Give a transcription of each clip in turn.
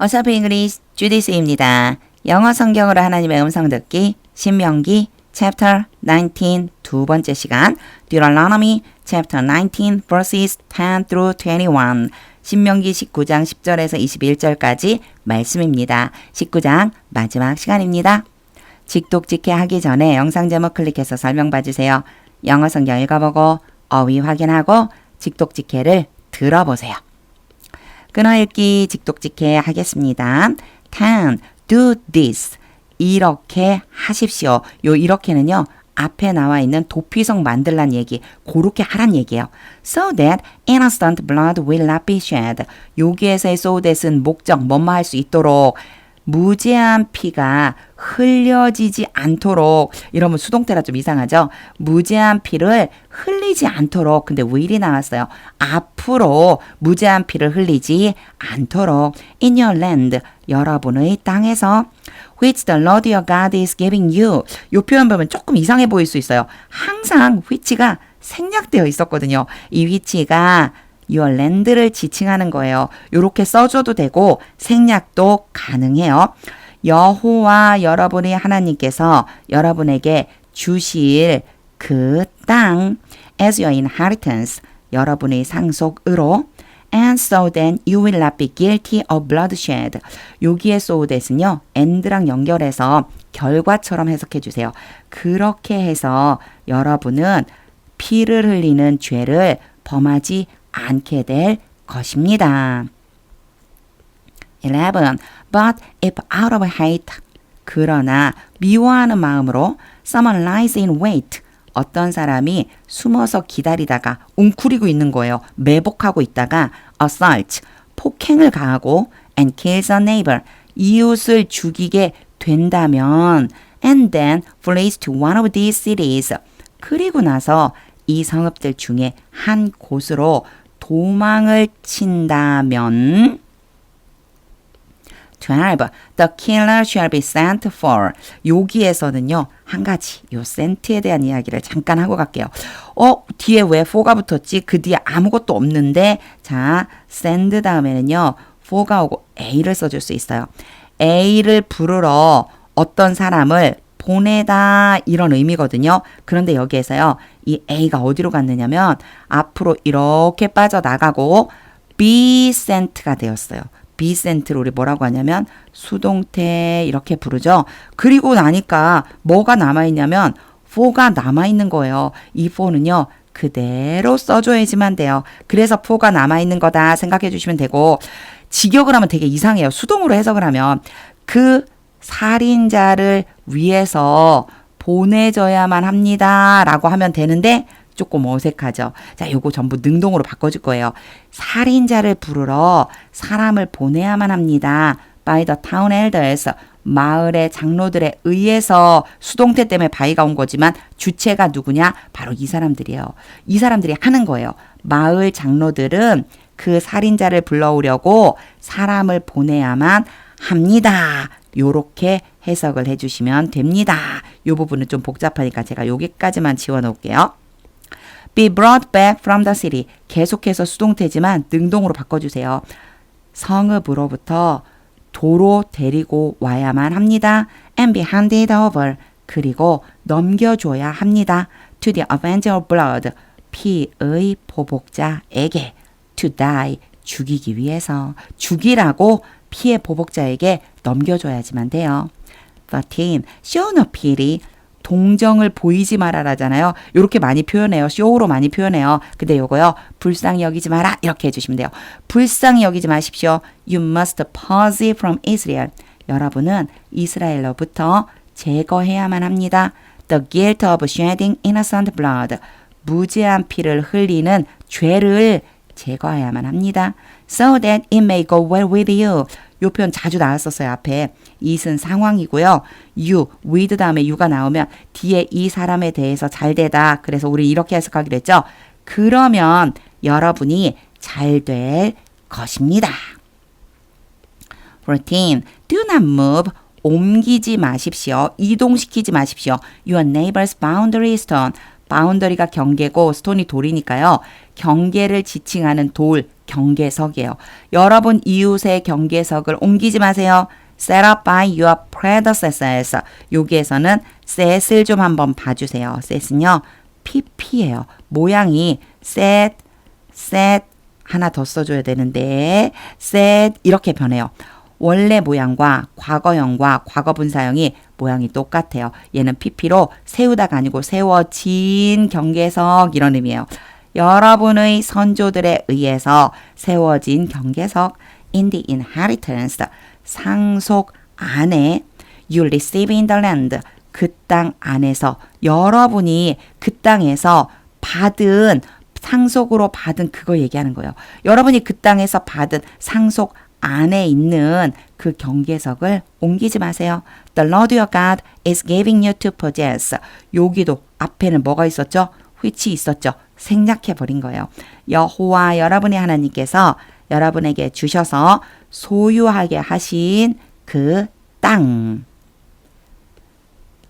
어차피 잉글리시 주디스입니다. 영어 성경으로 하나님의 음성 듣기 신명기 chapter 19 두 번째 시간 Deuteronomy chapter 19 verses 10 through 21 신명기 19장 10절에서 21절까지 말씀입니다. 19장 마지막 시간입니다. 직독직해 하기 전에 영상 제목 클릭해서 설명 봐주세요. 영어 성경 읽어보고 어휘 확인하고 직독직해를 들어보세요. 끊어읽기 직독직해 하겠습니다. 10. Do this. 이렇게 하십시오. 요 이렇게는요. 앞에 나와 있는 도피성 만들란 얘기, 그렇게 하란 얘기예요. So that innocent blood will not be shed. 여기에서의 so that은 목적, 뭐뭐 할 수 있도록 무죄한 피가 흘려지지 않도록. 이러면 수동태라 좀 이상하죠? 무죄한 피를 흘리지 않도록. 근데 will이 나왔어요. 앞으로 무죄한 피를 흘리지 않도록. In your land, 여러분의 땅에서 which the Lord your God is giving you. 이 표현 보면 조금 이상해 보일 수 있어요. 항상 which가 생략되어 있었거든요. 이 which가 your land를 지칭하는 거예요. 이렇게 써줘도 되고 생략도 가능해요. 여호와 여러분의 하나님께서 여러분에게 주실 그 땅 as your inheritance, 여러분의 상속으로. And so then you will not be guilty of bloodshed. 여기에 so that은요. and랑 연결해서 결과처럼 해석해 주세요. 그렇게 해서 여러분은 피를 흘리는 죄를 범하지 않게 될 것입니다. 11. But if out of hate, 그러나 미워하는 마음으로 someone lies in wait, 어떤 사람이 숨어서 기다리다가 웅크리고 있는 거예요. 매복하고 있다가 assault, 폭행을 가하고 and kills a neighbor, 이웃을 죽이게 된다면 and then flees to one of these cities, 그리고 나서 이 성읍들 중에 한 곳으로 도망을 친다면 12. The killer shall be sent for. 여기에서는요. 한 가지 요 sent에 대한 이야기를 잠깐 하고 갈게요. 뒤에 왜 for가 붙었지? 그 뒤에 아무것도 없는데 자, send 다음에는요. for가 오고 A를 써줄 수 있어요. A를 부르러 어떤 사람을 보내다 이런 의미거든요. 그런데 여기에서요. 이 A가 어디로 갔느냐면 앞으로 이렇게 빠져나가고 be sent가 되었어요. be sent를 우리 뭐라고 하냐면 수동태 이렇게 부르죠. 그리고 나니까 뭐가 남아있냐면 for가 남아있는 거예요. 이 for는요. 그대로 써줘야지만 돼요. 그래서 for가 남아있는 거다 생각해 주시면 되고 직역을 하면 되게 이상해요. 수동으로 해석을 하면 그 살인자를 위해서 보내줘야만 합니다. 라고 하면 되는데 조금 어색하죠. 자, 요거 전부 능동으로 바꿔줄 거예요. 살인자를 부르러 사람을 보내야만 합니다. By the town elders. 마을의 장로들에 의해서 수동태 때문에 by가 온 거지만 주체가 누구냐? 바로 이 사람들이에요. 이 사람들이 하는 거예요. 마을 장로들은 그 살인자를 불러오려고 사람을 보내야만 합니다. 요렇게 해석을 해주시면 됩니다. 요 부분은 좀 복잡하니까 제가 여기까지만 지워놓을게요. Be brought back from the city. 계속해서 수동태지만 능동으로 바꿔주세요. 성읍으로부터 도로 데리고 와야만 합니다. And be handed over. 그리고 넘겨줘야 합니다. To the avenger of blood. 피의 보복자에게. To die. 죽이기 위해서. 죽이라고 피의 보복자에게 넘겨줘야지만 돼요. 13. Show no pity. 동정을 보이지 말아라잖아요. 이렇게 많이 표현해요. show로 많이 표현해요. 근데 요거요. 불쌍히 여기지 마라. 이렇게 해주시면 돼요. 불쌍히 여기지 마십시오. You must purge from Israel. 여러분은 이스라엘로부터 제거해야만 합니다. The guilt of shedding innocent blood. 무죄한 피를 흘리는 죄를 제거해야만 합니다. So that it may go well with you. 요 표현 자주 나왔었어요. 앞에. it은 상황이고요. you, with 다음에 you가 나오면 뒤에 이 사람에 대해서 잘 되다. 그래서 우리 이렇게 해석하기로 했죠. 그러면 여러분이 잘 될 것입니다. 14. Do not move. 옮기지 마십시오. 이동시키지 마십시오. Your neighbor's boundary stone. 바운더리가 경계고 스톤이 돌이니까요. 경계를 지칭하는 돌, 경계석이에요. 여러분 이웃의 경계석을 옮기지 마세요. Set up by your predecessors. 여기에서는 set을 좀 한번 봐주세요. set은요. pp예요. 모양이 set 하나 더 써줘야 되는데 set 이렇게 변해요. 원래 모양과 과거형과 과거분사형이 모양이 똑같아요. 얘는 pp로 세우다가 아니고 세워진 경계석 이런 의미예요. 여러분의 선조들에 의해서 세워진 경계석 in the inheritance 상속 안에 you receive in the land 그 땅 안에서 여러분이 그 땅에서 받은 상속으로 받은 그거 얘기하는 거예요. 여러분이 그 땅에서 받은 상속 안에 있는 그 경계석을 옮기지 마세요. The Lord your God is giving you to possess. 여기도 앞에는 뭐가 있었죠? which 있었죠. 생략해버린 거예요. 여호와 여러분의 하나님께서 여러분에게 주셔서 소유하게 하신 그 땅.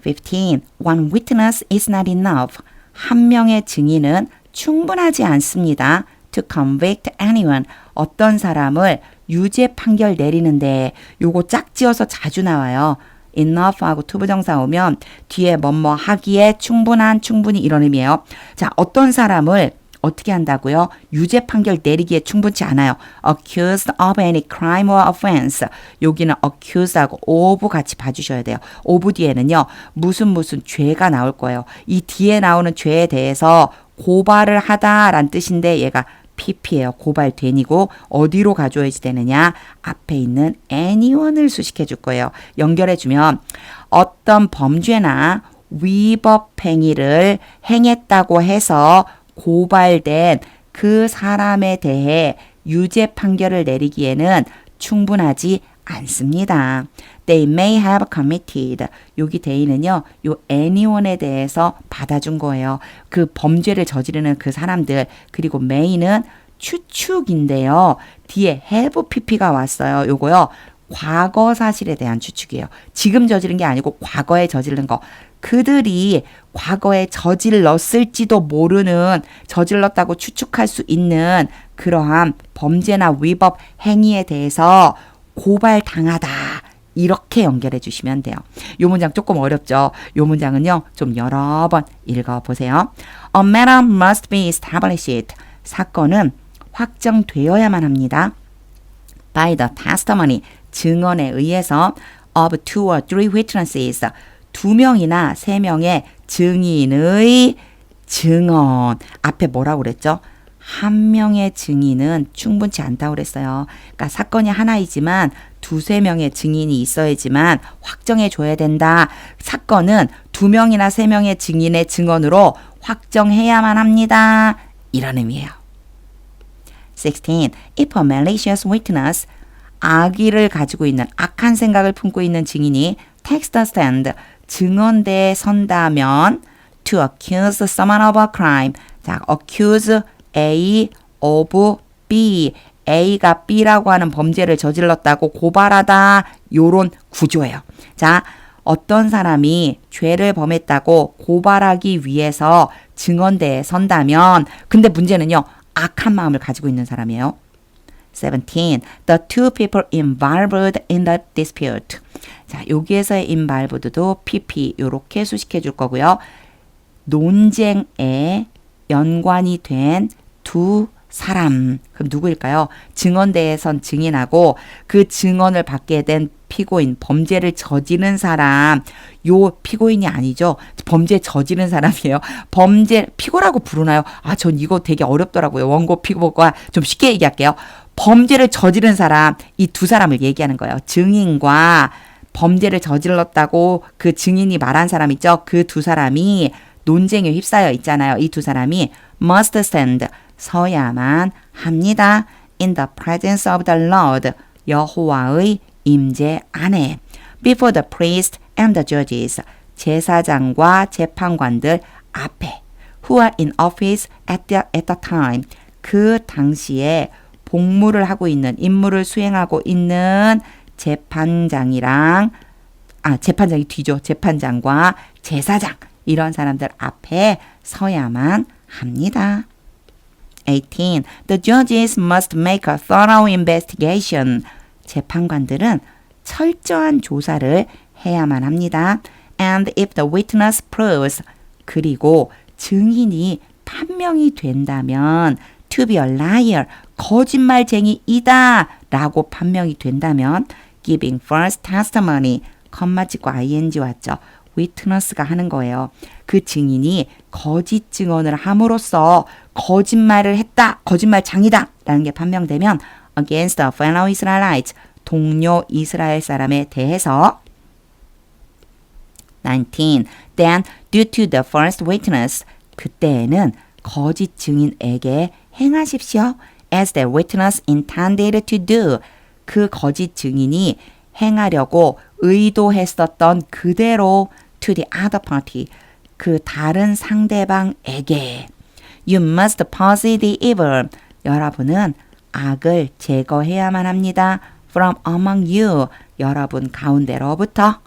15. One witness is not enough. 한 명의 증인은 충분하지 않습니다. To convict anyone. 어떤 사람을 유죄 판결 내리는데 요거 짝지어서 자주 나와요. enough하고 투부정사 오면 뒤에 뭐뭐 하기에 충분한 충분히 이런 의미예요. 자, 어떤 사람을 어떻게 한다고요? 유죄 판결 내리기에 충분치 않아요. accused of any crime or offense. 여기는 accuse하고 of 같이 봐주셔야 돼요. of 뒤에는요. 무슨 죄가 나올 거예요. 이 뒤에 나오는 죄에 대해서 고발을 하다라는 뜻인데 얘가 pp예요. 고발된이고 어디로 가져야지 되느냐? 앞에 있는 anyone을 수식해 줄 거예요. 연결해 주면 어떤 범죄나 위법 행위를 행했다고 해서 고발된 그 사람에 대해 유죄 판결을 내리기에는 충분하지 않습니다. They may have committed. 여기 they는요. 요 anyone에 대해서 받아준 거예요. 그 범죄를 저지르는 그 사람들. 그리고 may는 추측인데요. 뒤에 have pp가 왔어요. 요거요. 과거 사실에 대한 추측이에요. 지금 저지른 게 아니고 과거에 저지른 거. 그들이 과거에 저질렀을지도 모르는 저질렀다고 추측할 수 있는 그러한 범죄나 위법 행위에 대해서 고발당하다. 이렇게 연결해 주시면 돼요. 이 문장 조금 어렵죠? 이 문장은요. 좀 여러 번 읽어보세요. A matter must be established. 사건은 확정되어야만 합니다. By the testimony. 증언에 의해서 of two or three witnesses. 2명이나 3명의 증인의 증언. 앞에 뭐라고 그랬죠? 한 명의 증인은 충분치 않다고 그랬어요. 그러니까 사건이 하나이지만 2-3명의 증인이 있어야지만 확정해 줘야 된다. 사건은 2명이나 3명의 증인의 증언으로 확정해야만 합니다. 이런 의미예요. 16. If a malicious witness 악의를 가지고 있는 악한 생각을 품고 있는 증인이 takes the stand 증언대에 선다면 to accuse someone of a crime. 자, accuse A of B. A가 B라고 하는 범죄를 저질렀다고 고발하다. 요런 구조예요. 자, 어떤 사람이 죄를 범했다고 고발하기 위해서 증언대에 선다면 근데 문제는요. 악한 마음을 가지고 있는 사람이에요. 17. The two people involved in the dispute. 자, 여기에서의 involved도 pp 요렇게 수식해 줄 거고요. 논쟁에 연관이 된 두 사람. 그럼 누구일까요? 증언대에 선 증인하고 그 증언을 받게 된 피고인, 범죄를 저지른 사람. 요 피고인이 아니죠. 범죄 저지른 사람이에요. 범죄 피고라고 부르나요? 아, 전 이거 되게 어렵더라고요. 원고 피고가 좀 쉽게 얘기할게요. 범죄를 저지른 사람, 이 두 사람을 얘기하는 거예요. 증인과 범죄를 저질렀다고 그 증인이 말한 사람 있죠? 그 두 사람이 논쟁에 휩싸여 있잖아요. 이 두 사람이 must stand, 서야만 합니다. In the presence of the Lord, 여호와의 임재 안에. Before the priest and the judges, 제사장과 재판관들 앞에. Who are in office at the time, 그 당시에 복무를 하고 있는, 임무를 수행하고 있는 재판장이랑, 재판장이 뒤죠. 재판장과 제사장. 이런 사람들 앞에 서야만 합니다. 18. The judges must make a thorough investigation. 재판관들은 철저한 조사를 해야만 합니다. And if the witness proves, 그리고 증인이 판명이 된다면 to be a liar, 거짓말쟁이이다 라고 판명이 된다면 giving false testimony, 컴마 찍고 ing 왔죠. witness가 하는 거예요. 그 증인이 거짓 증언을 함으로써 거짓말을 했다, 거짓말장이다 라는 게 판명되면 against a fellow Israelite, 동료 이스라엘 사람에 대해서 19. Then due to the first witness, 그때에는 거짓 증인에게 행하십시오. As the witness intended to do, 그 거짓 증인이 행하려고 의도했었던 그대로 to the other party, 그 다른 상대방에게 You must purge the evil, 여러분은 악을 제거해야만 합니다. From among you, 여러분 가운데로부터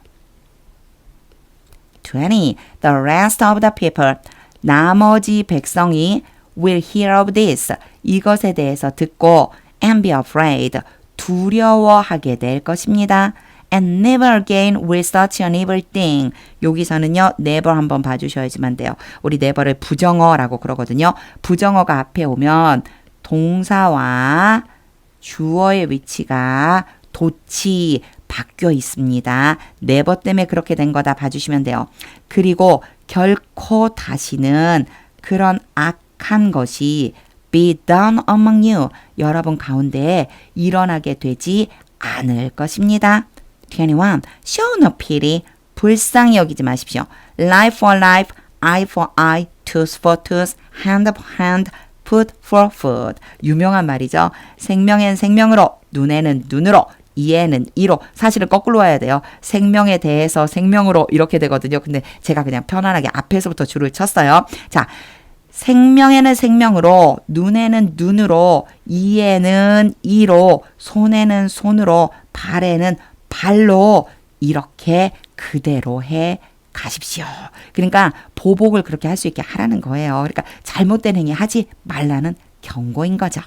20. The rest of the people, 나머지 백성이 will hear of this, 이것에 대해서 듣고 and be afraid, 두려워하게 될 것입니다. And never again will such an evil thing. 여기서는요, never 한번 봐주셔야지만 돼요. 우리 never를 부정어라고 그러거든요. 부정어가 앞에 오면 동사와 주어의 위치가 도치 바뀌어 있습니다. never 때문에 그렇게 된 거다 봐주시면 돼요. 그리고 결코 다시는 그런 악한 것이 be done among you, 여러분 가운데 일어나게 되지 않을 것입니다. 21. Show no pity, 불쌍히 여기지 마십시오. Life for life, eye for eye, tooth for tooth, hand for hand, food for food. 유명한 말이죠. 생명엔 생명으로, 눈에는 눈으로, 이에는 이로. 사실은 거꾸로 와야 돼요. 생명에 대해서 생명으로 이렇게 되거든요. 근데 제가 그냥 편안하게 앞에서부터 줄을 쳤어요. 자, 생명에는 생명으로, 눈에는 눈으로, 이에는 이로, 손에는 손으로, 발에는 발로 이렇게 그대로 해 가십시오. 그러니까 보복을 그렇게 할 수 있게 하라는 거예요. 그러니까 잘못된 행위 하지 말라는 경고인 거죠.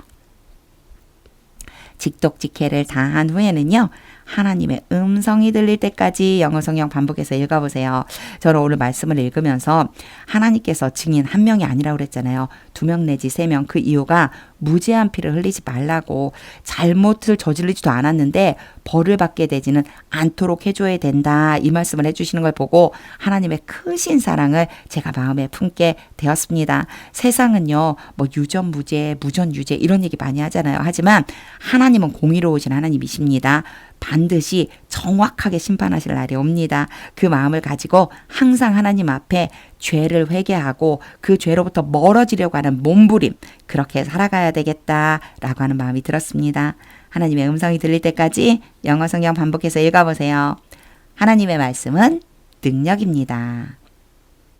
직독직해를 다한 후에는요, 하나님의 음성이 들릴 때까지 영어 성경 반복해서 읽어보세요. 저는 오늘 말씀을 읽으면서 하나님께서 증인 한 명이 아니라고 그랬잖아요. 2명 내지 3명. 그 이유가 무죄한 피를 흘리지 말라고, 잘못을 저지르지도 않았는데 벌을 받게 되지는 않도록 해줘야 된다, 이 말씀을 해주시는 걸 보고 하나님의 크신 사랑을 제가 마음에 품게 되었습니다. 세상은요, 뭐 유전무죄, 무전유죄 이런 얘기 많이 하잖아요. 하지만 하나님은 공의로우신 하나님이십니다. 반드시 정확하게 심판하실 날이 옵니다. 그 마음을 가지고 항상 하나님 앞에 죄를 회개하고 그 죄로부터 멀어지려고 하는 몸부림, 그렇게 살아가야 되겠다라고 하는 마음이 들었습니다. 하나님의 음성이 들릴 때까지 영어 성경 반복해서 읽어보세요. 하나님의 말씀은 능력입니다.